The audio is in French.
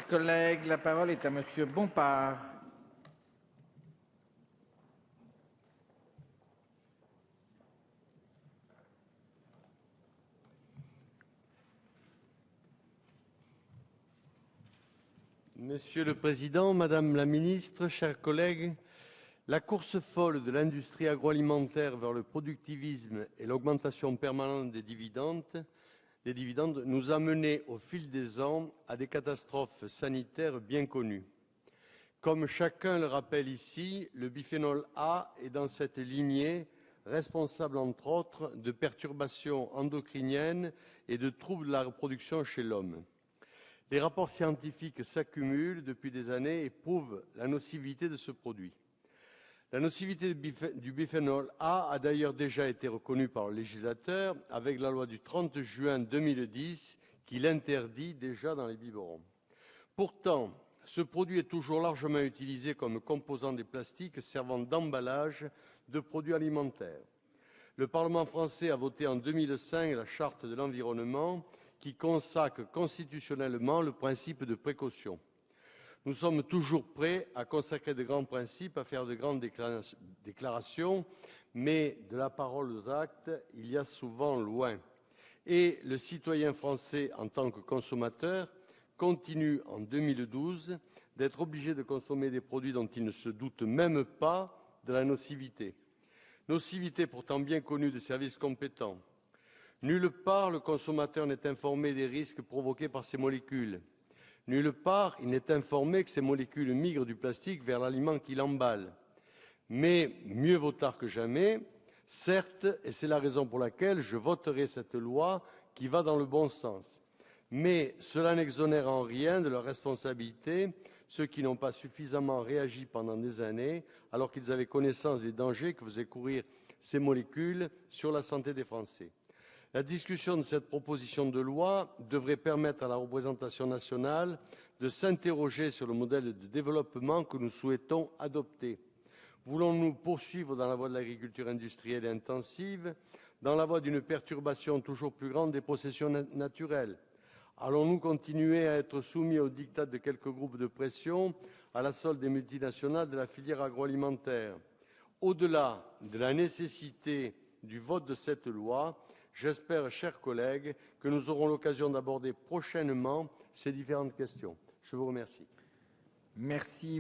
Chers collègues, la parole est à Monsieur Bompard. Monsieur le Président, Madame la Ministre, chers collègues, la course folle de l'industrie agroalimentaire vers le productivisme et l'augmentation permanente des dividendes nous a menés au fil des ans à des catastrophes sanitaires bien connues. Comme chacun le rappelle ici, le biphénol A est dans cette lignée, responsable entre autres de perturbations endocriniennes et de troubles de la reproduction chez l'homme. Les rapports scientifiques s'accumulent depuis des années et prouvent la nocivité de ce produit. La nocivité du biphénol A d'ailleurs déjà été reconnue par le législateur avec la loi du 30 juin 2010 qui l'interdit déjà dans les biberons. Pourtant, ce produit est toujours largement utilisé comme composant des plastiques servant d'emballage de produits alimentaires. Le Parlement français a voté en 2005 la Charte de l'environnement qui consacre constitutionnellement le principe de précaution. Nous sommes toujours prêts à consacrer de grands principes, à faire de grandes déclarations, mais de la parole aux actes, il y a souvent loin. Et le citoyen français, en tant que consommateur, continue en 2012 d'être obligé de consommer des produits dont il ne se doute même pas de la nocivité. Nocivité pourtant bien connue des services compétents. Nulle part le consommateur n'est informé des risques provoqués par ces molécules. Nulle part il n'est informé que ces molécules migrent du plastique vers l'aliment qui l'emballe. Mais mieux vaut tard que jamais, certes, et c'est la raison pour laquelle je voterai cette loi qui va dans le bon sens. Mais cela n'exonère en rien de leur responsabilité ceux qui n'ont pas suffisamment réagi pendant des années alors qu'ils avaient connaissance des dangers que faisaient courir ces molécules sur la santé des Français. La discussion de cette proposition de loi devrait permettre à la représentation nationale de s'interroger sur le modèle de développement que nous souhaitons adopter. Voulons-nous poursuivre dans la voie de l'agriculture industrielle et intensive, dans la voie d'une perturbation toujours plus grande des processions naturelles? Allons-nous continuer à être soumis aux diktats de quelques groupes de pression à la solde des multinationales de la filière agroalimentaire? Au-delà de la nécessité du vote de cette loi, j'espère, chers collègues, que nous aurons l'occasion d'aborder prochainement ces différentes questions. Je vous remercie. Merci,